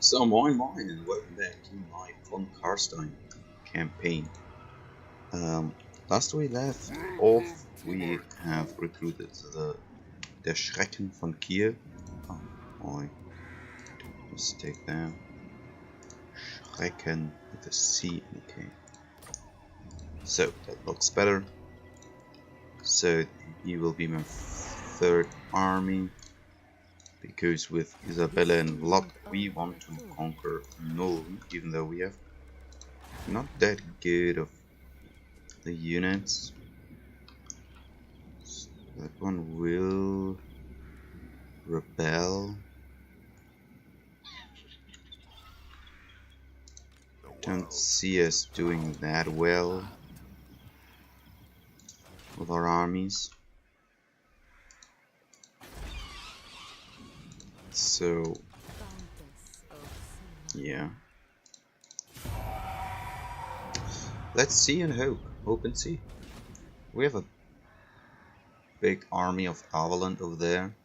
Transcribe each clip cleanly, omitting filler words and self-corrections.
So Moin Moin and welcome back to my fun Carstein campaign. Um, Last we left off, we have recruited der Schrecken von Kiel. Oh, Moin. Mistake there. Schrecken with a C, okay. So that looks better. So he will be my third army. Because with Isabella and Vlad we want to conquer Null, even though we have not that good of the units. So that one will rebel. Don't see us doing that well with our armies. So yeah. Let's see and hope. Hope and see. We have a big army of Avaland over there.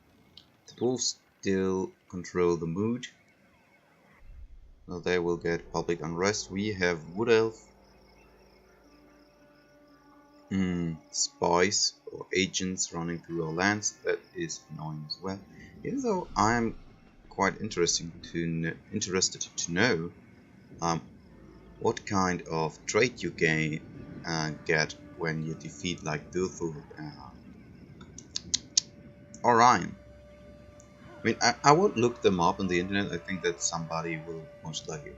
The wolves still control the mood. So they will get public unrest. We have Wood Elf. Spies or agents running through our lands. That is annoying as well. Even though I'm quite interested to know what kind of trait you get when you defeat like Dulfur or Ryan. I mean, I would look them up on the internet. I think that somebody will most likely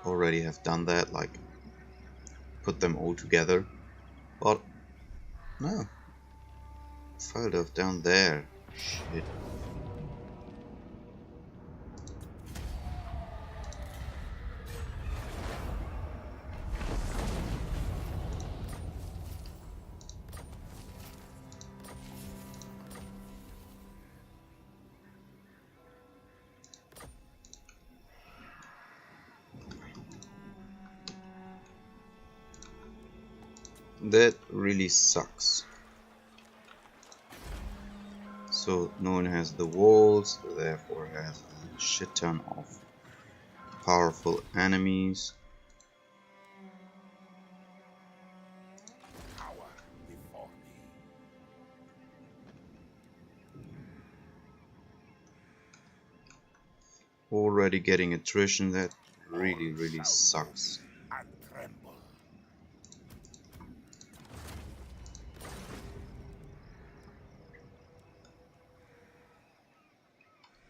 already have done that, like put them all together. But no, Feldorf down there. Shit. That really sucks. So no one has the walls, therefore has a shit ton of powerful enemies. Already getting attrition, that really sucks.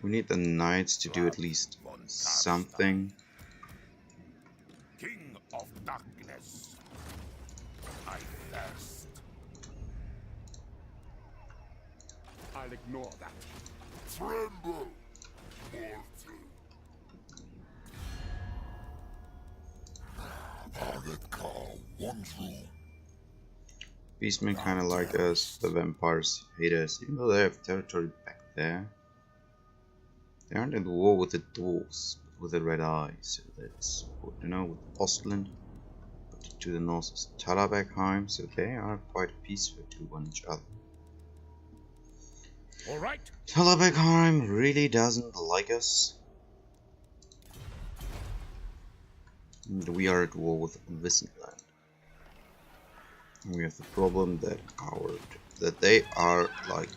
We need the knights to do at least something. King of darkness, I thirst. I'll ignore that. Tremble, mortal. Target call, one true. Beastmen kinda like us, the vampires hate us, even though they have territory back there. They aren't at war with the dwarves, but with the red eye, so that's good to know. With the Ostland, but to the north is Talabekheim, so they are quite peaceful to one each other. Alright. Talabekheim really doesn't like us. And we are at war with Wissenland. We have the problem that they are like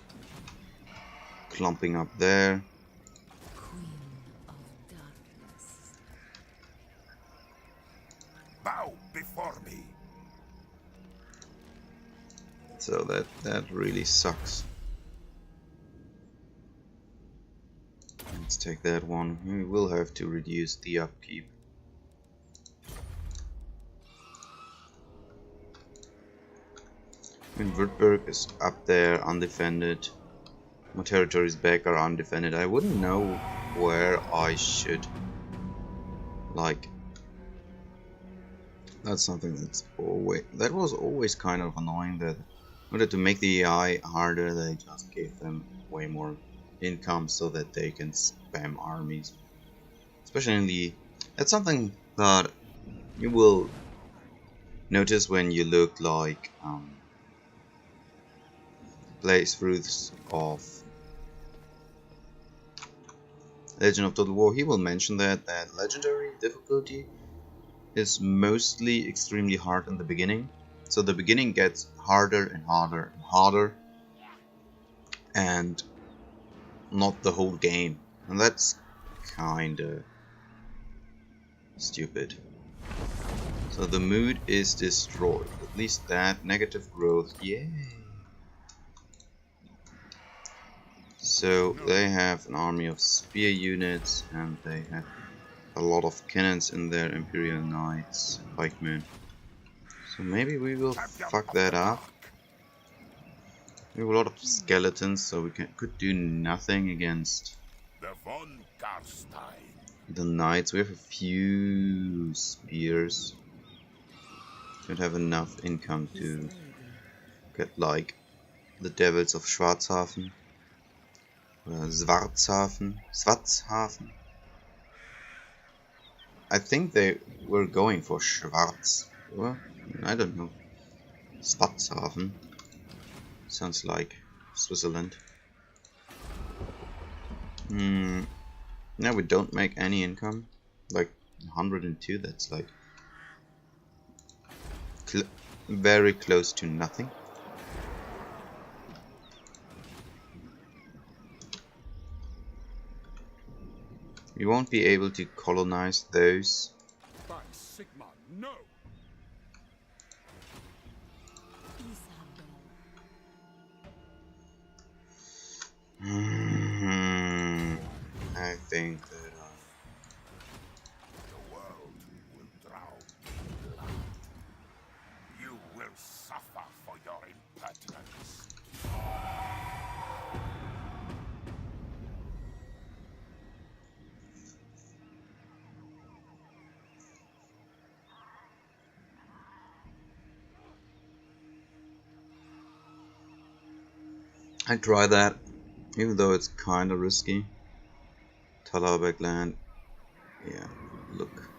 clumping up there. Bow before me. So that really sucks. Let's take that one. We will have to reduce the upkeep. And Württemberg is up there undefended. My territories back are undefended. I wouldn't know where I should like. That's something that was always kind of annoying, that in order to make the AI harder they just gave them way more income so that they can spam armies. Especially in the... That's something that you will notice when you look like playthroughs of Legend of Total War, he will mention that legendary difficulty is mostly extremely hard in the beginning. So the beginning gets harder and harder and harder, and not the whole game. And that's kinda stupid. So the mood is destroyed. At least that. Negative growth. Yay! So they have an army of spear units, and they have a lot of cannons in their Imperial Knights, pikemen. So maybe we will fuck that up. We have a lot of skeletons, so we could do nothing against The von Carstein. the knights. We have a few spears. Don't have enough income to get like the devils of Schwarzhafen. Schwarzhafen. I think they were going for Schwarz. Or, I don't know. Schwarzhafen. Sounds like Switzerland. Now we don't make any income. Like 102, that's like very close to nothing. We won't be able to colonize those. By Sigma, no! I think that The world will drown in blood. You will suffer for your impertinence. I try that, even though it's kinda risky. Talabek land, yeah, look.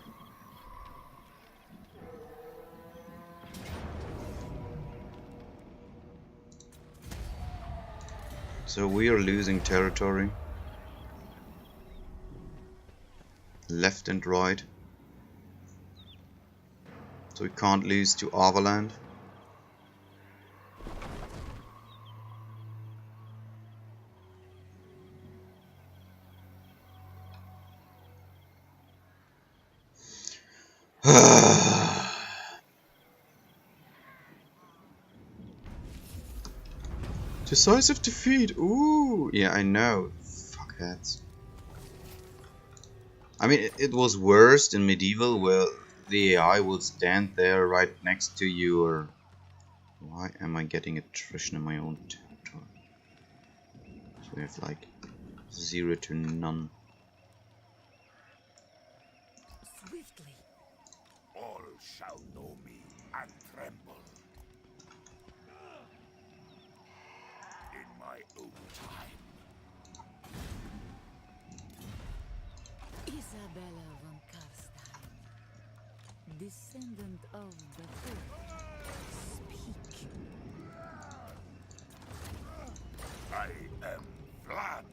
So we are losing territory, left and right. So we can't lose to Avaland. Decisive defeat. Ooh, yeah, I know. Fuckheads. I mean, it was worse in medieval, where the AI will stand there right next to you. Or why am I getting attrition in my own territory? So we have like 0 to none. Swiftly. All shall know me and tremble. In my own time. Isabella von Carstein, descendant of the Third, speak. I am Vlad.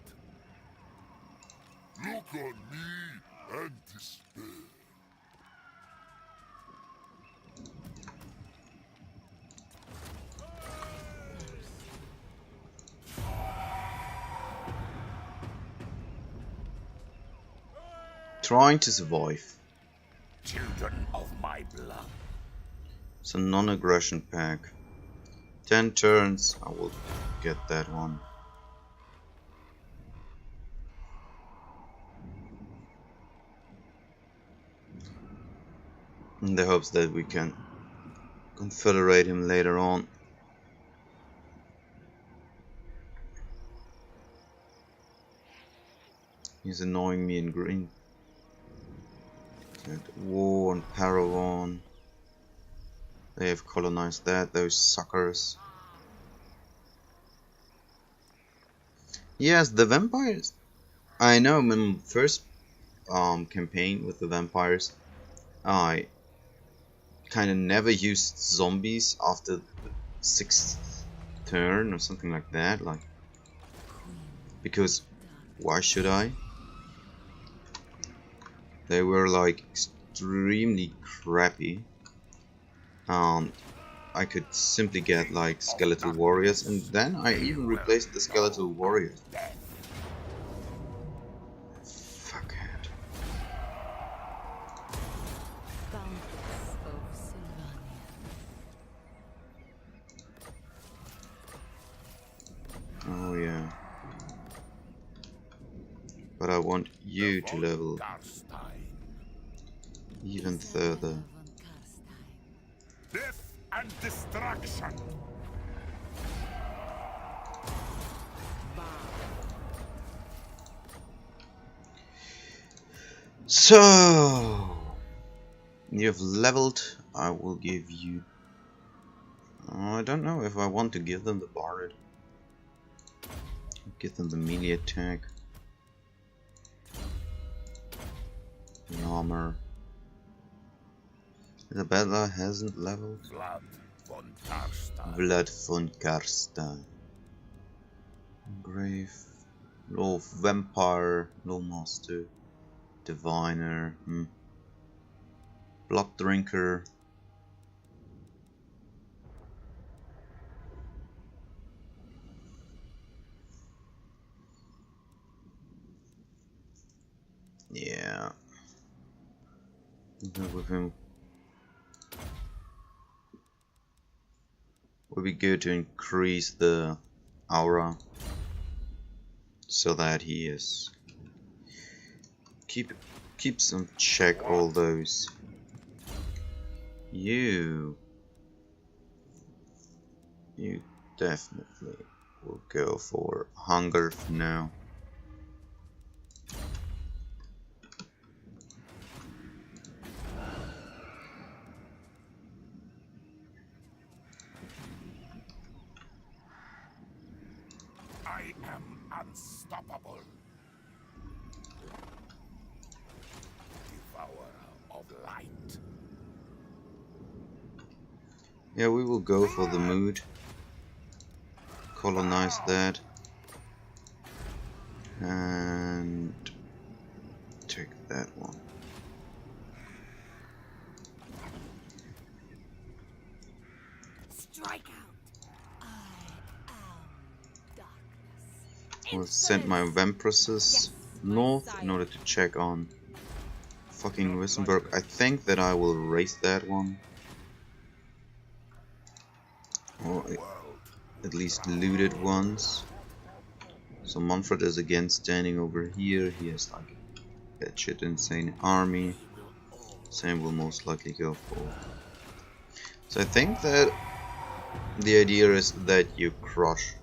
Look on me and despair. Trying to survive. Children of my blood. It's a non-aggression pack. 10 turns, I will get that one. In the hopes that we can confederate him later on. He's annoying me in green. War and Paragon. They have colonized that, those suckers. Yes, the vampires. I know, in my first campaign with the vampires, I kind of never used zombies after the 6th turn or something like that. Like, because why should I? They were like extremely crappy. I could simply get like skeletal warriors, and then I even replaced the skeletal warriors. Fuckhead. Boundless of Sylvania. Oh yeah. But I want you to level Carstein. even Isabella further. von Carstein. Death and destruction. So you've leveled. I will give you. I don't know if I want to give them the bard. Give them the melee attack. The armor. Isabella hasn't leveled. Vlad von Carstein. Vlad von Carstein. Grave. No vampire. No master. Diviner. Blood drinker. Yeah. Go with him. Would be good to increase the aura so that he is keeps on check all those. You definitely will go for hunger for now. I am unstoppable. Devourer of light. Yeah, we will go for the mood. Colonize that. And take that one. Strike out. I am darkness. We'll send my Vampresses north in order to check on fucking Wissenberg. I think that I will raise that one. Or at least loot it once. So Manfred is again standing over here. He has like that shit insane army. Same will most likely go for. So I think that the idea is that you crush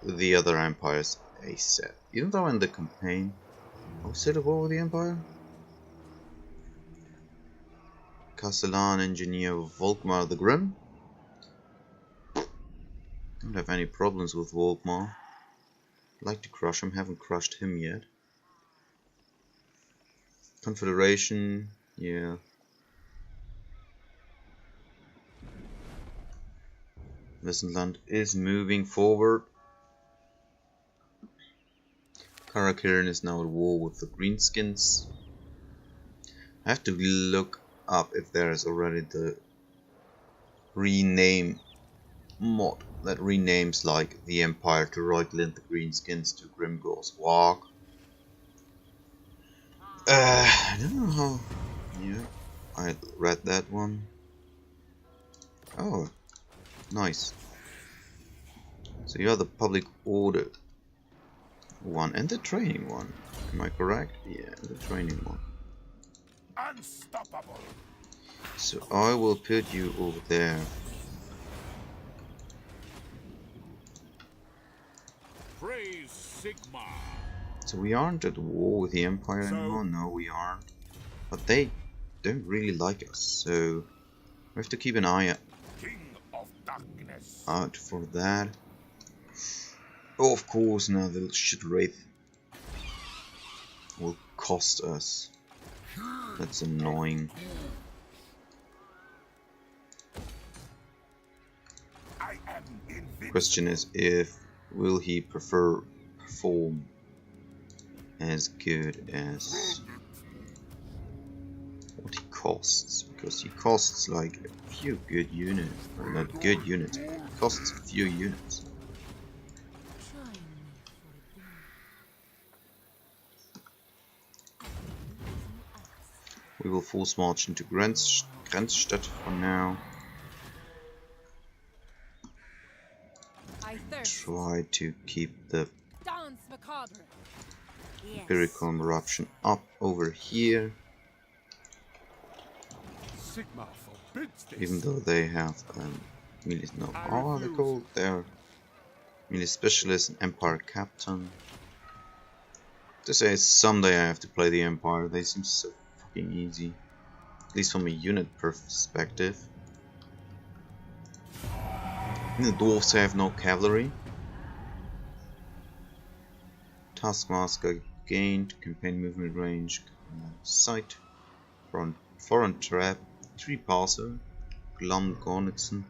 the other empires ASAP. Even though in the campaign, I was at war with the Empire. Castellan engineer Volkmar the Grim. Don't have any problems with Volkmar. Like to crush him, haven't crushed him yet. Confederation, yeah. Westland is moving forward. Karakirin is now at war with the Greenskins. I have to look up if there is already the rename mod that renames like the Empire to Reutlin, the Greenskins to Grimgor's Walk. I don't know how. Yeah, I read that one. Oh, nice. So you are the public order one and the training one. Am I correct? Yeah, the training one. Unstoppable. So I will put you over there. Praise Sigma. So we aren't at war with the Empire anymore. No, we aren't. But they don't really like us, so we have to keep an eye King of darkness. out for that. Oh, of course, now the shit wraith will cost us. That's annoying. I am invincible. Question is, if will he perform as good as what he costs, because he costs like a few good units, or not good units, but he costs a few units. Try me for a We will force march into Grenzstadt for now. I thirst. Try to keep the Dance macabre. empirical eruption up over here, Sigma forbids this. even though they have melee. No, oh, they're called. They're melee specialist and empire captain. To say someday I have to play the empire. They seem so fucking easy, at least from a unit perspective. And the dwarves have no cavalry. Taskmaster gained campaign movement range, sight, foreign trap, 3 passer, Glum Gornitzen.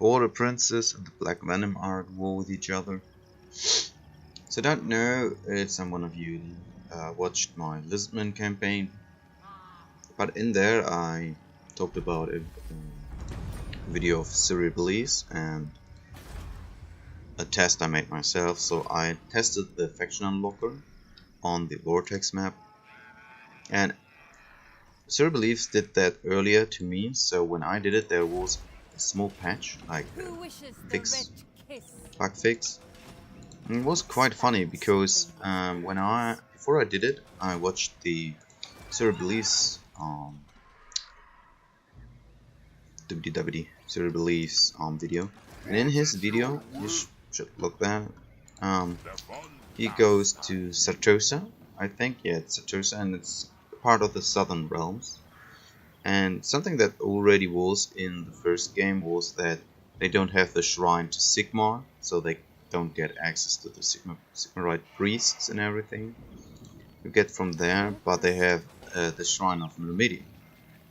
Border Princess and the Black Venom are at war with each other. So I don't know if some one of you watched my Lisbon campaign, but in there I talked about a video of Syria Belize and a test I made myself. So I tested the faction unlocker on the Vortex map, and Syria Belize did that earlier to me, so when I did it there was a small patch, like Who wishes the fix, red kiss? bug fix. And it was quite funny because before I did it, I watched the Syria Belize WDWD Syria Belize video, and in his video, you should look that. He goes to Sartosa, I think, yeah, it's Sartosa, and it's part of the Southern Realms. And something that already was in the first game was that they don't have the shrine to Sigmar, so they don't get access to the Sigmarite priests and everything you get from there, but they have the shrine of Myrmidon.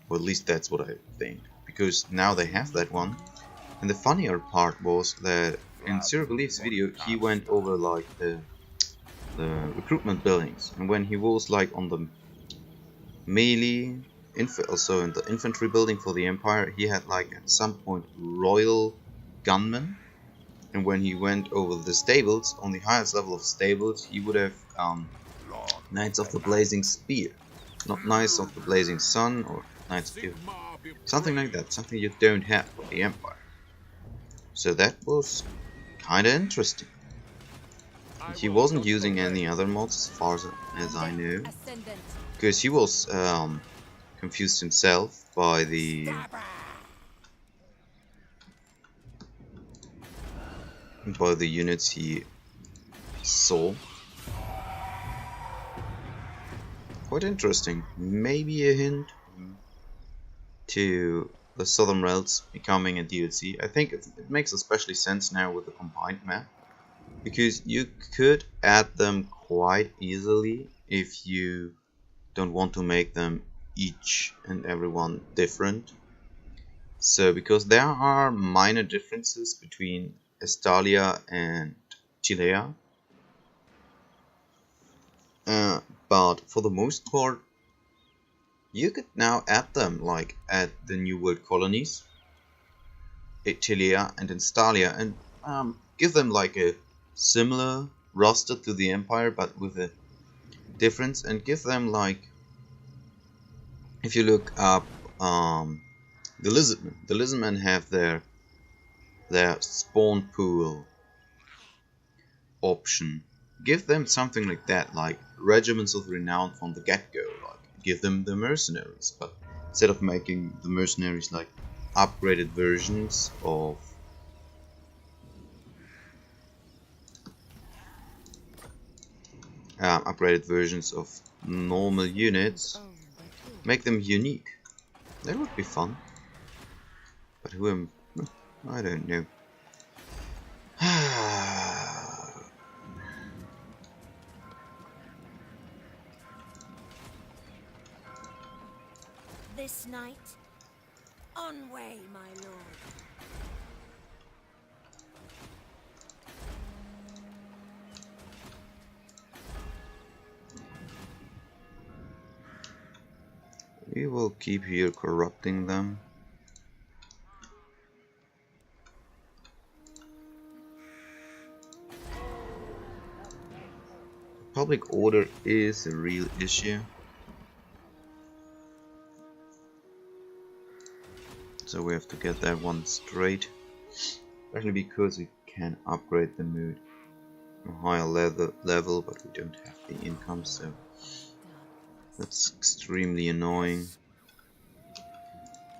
Or at least that's what I think, because now they have that one. And the funnier part was that in Syria Belief's video he went over like the recruitment buildings, and when he was like on the melee also in the infantry building for the Empire, he had like at some point royal gunmen, and when he went over the stables, on the highest level of stables, he would have Knights of the Blazing Spear, not Knights of the Blazing Sun or Knights of something like that, something you don't have for the Empire. So that was kinda interesting. He wasn't using any other mods as far as I know, because he was confused himself by the units he saw. Quite interesting. Maybe a hint to the Southern Realms becoming a DLC. I think it makes especially sense now with the combined map, because you could add them quite easily if you don't want to make them each and every one different. So because there are minor differences between Estalia and Chilea, but for the most part you could now add them, like at the New World colonies, Chilea and Estalia, and give them like a similar roster to the Empire but with a difference, and give them like, if you look up the Lizardmen have their spawn pool option. Give them something like that, like regiments of renown from the get-go. Like give them the mercenaries, but instead of making the mercenaries like upgraded versions of upgraded versions of normal units, Owned by who? make them unique. That would be fun. But who am I don't know. This night, on way, my lord. We will keep here corrupting them. Public order is a real issue. So we have to get that one straight. Especially because we can upgrade the mood to a higher level, but we don't have the income, so that's extremely annoying.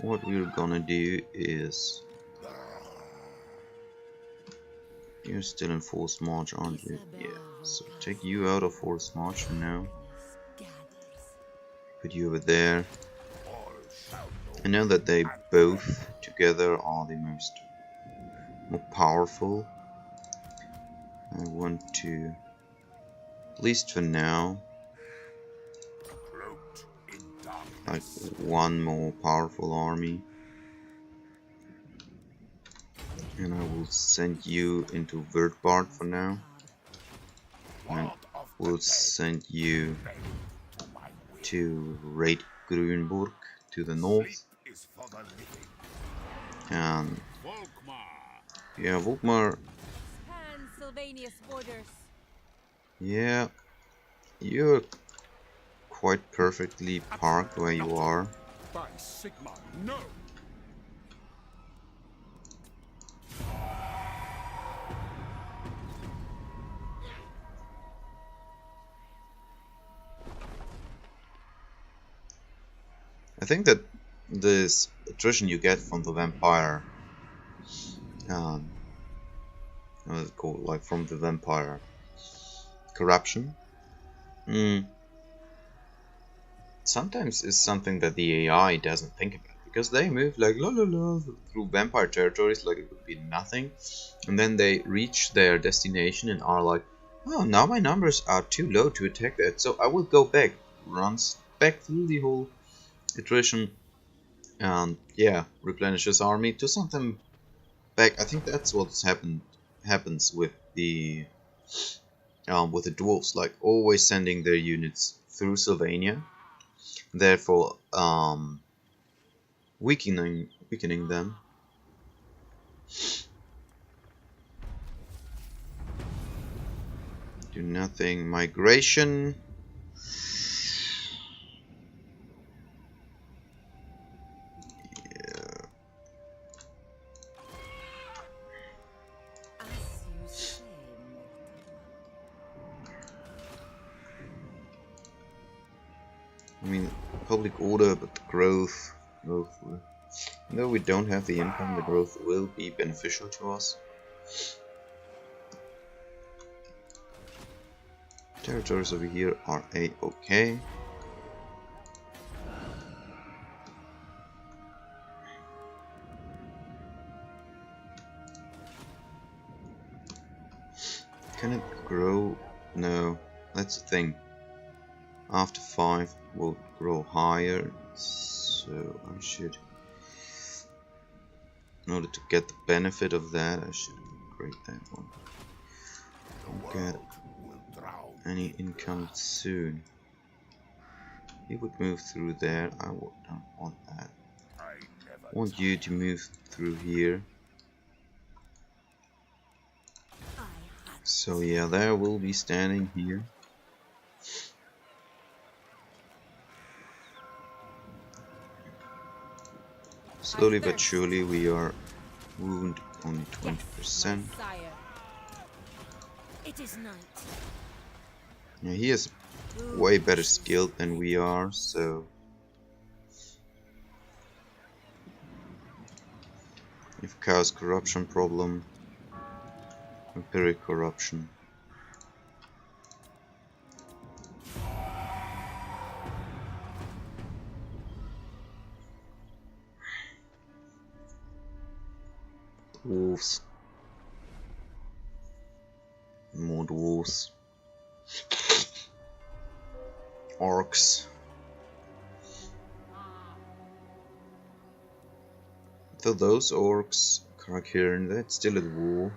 What we're gonna do is... You're still in forced march, aren't you? Yeah, so take you out of forced march for now. Put you over there. I know that they both together are the more powerful. I want to, at least for now, like one more powerful army. And I will send you into Verdbard for now. And we'll send you to raid Grünburg to the north. And yeah, Volkmar. Sylvania's borders. Yeah, you're quite perfectly parked where you are. By Sigma, no! I think that this attrition you get from the vampire, what is it called? Like from the vampire corruption, sometimes is something that the AI doesn't think about, because they move like la la la through vampire territories like it would be nothing, and then they reach their destination and are like, oh, now my numbers are too low to attack that, so I will go back. Runs back through the whole attrition and yeah, replenishes army to send them back. I think that's what's happens with the dwarves, like always sending their units through Sylvania, therefore weakening them. Do nothing. Migration. I mean, public order, but the growth will, though we don't have the income, the growth will be beneficial to us. Territories over here are a-okay. Can it grow? No, that's the thing. After 5 will grow higher, so I should, in order to get the benefit of that, I should upgrade that one. Don't get any income soon. He would move through there. I don't want that. I want you to move through here. So yeah, there will be standing here. Slowly but surely we are wounded only 20%. It is night. Yeah, he is way better skilled than we are, so if chaos corruption problem, empiric corruption. Dwarves. More dwarves. Orcs. So those orcs, Carstein, that's still at war.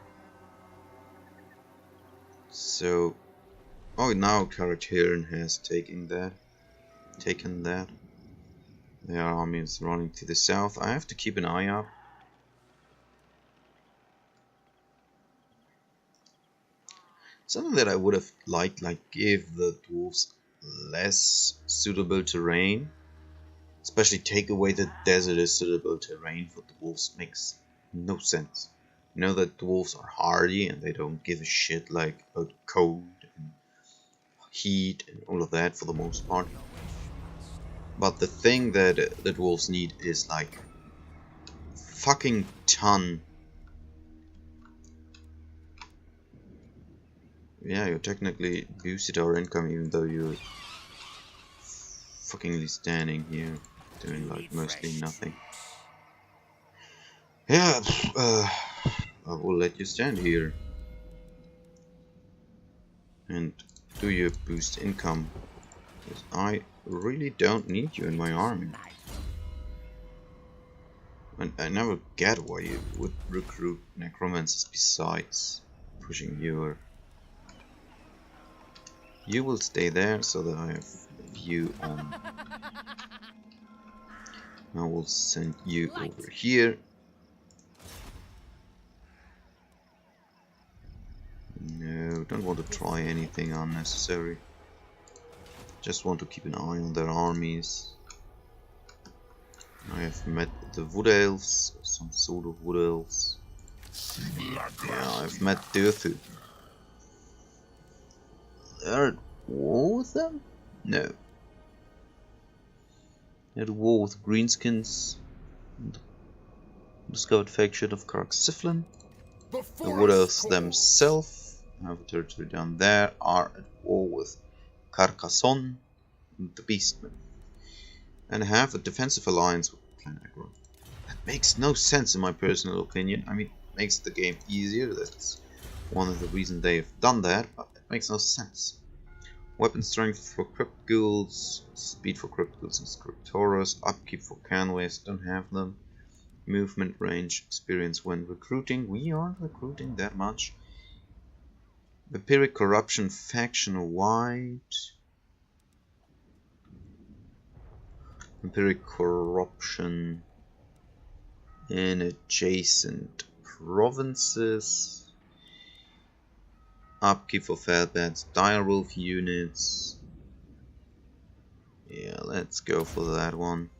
So, oh, now Carstein has taken that. Their army is running to the south. I have to keep an eye out. Something that I would have liked, like give the dwarves less suitable terrain. Especially take away the desert as suitable terrain for dwarves makes no sense. You know that dwarves are hardy and they don't give a shit like about cold and heat and all of that for the most part. But the thing that the dwarves need is like fucking ton. Yeah, you technically boosted our income even though you're fuckingly standing here doing like mostly nothing. Yeah, I will let you stand here and do your boost income, because I really don't need you in my army. And I never get why you would recruit necromancers besides pushing your... You will stay there so that I have a view on... I will send you over here. No, don't want to try anything unnecessary. Just want to keep an eye on their armies. I have met the Wood Elves, some sort of Wood Elves. Yeah, I've met Dirthu. They're at war with them? No. They're at war with Greenskins. Discovered faction of Carstein. The Wood Elves themselves, I have a territory down there, are at war with Carcassonne, the Beastmen, and have a defensive alliance with Clan Aggro. That makes no sense in my personal opinion. I mean, it makes the game easier, that's one of the reasons they have done that, but it makes no sense. Weapon strength for Crypt Ghouls, speed for Crypt Ghouls and Scriptoros, upkeep for Canways, don't have them. Movement range, experience when recruiting, we aren't recruiting that much. Vampiric Corruption faction wide. Vampiric Corruption in adjacent provinces. Upkeep for Feldbats, Direwolf units. Yeah, let's go for that one.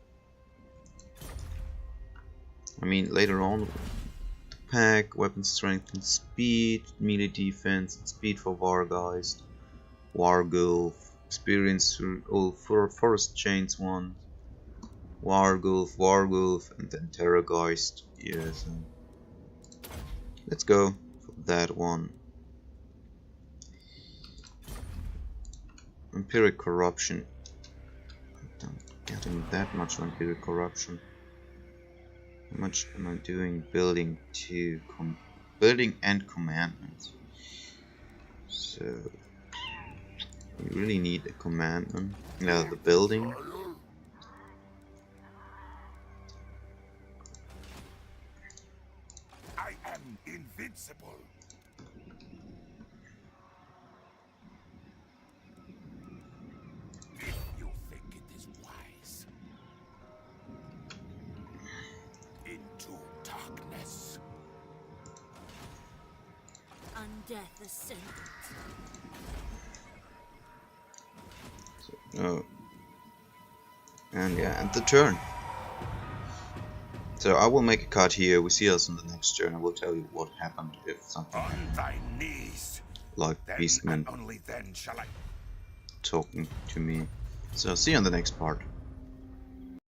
I mean, later on, the pack, weapon strength and speed, melee defense, and speed for Vargeist, Wargulf, experience all for Forest Chains one, Wargulf, and then Terrorgeist. Yes, let's go for that one. Vampiric Corruption. I'm not getting that much Vampiric Corruption. How much am I doing building to building and commandment? So we really need a commandment. No, the building. I am invincible. If you think it is wise. Into darkness. Undeath ascendant. Oh. And yeah, and the turn. So I will make a cut here. We see us in the next turn. I will tell you what happened if something On thy knees. like Then Beastmen and only then shall I. talking to me. So see you on the next part.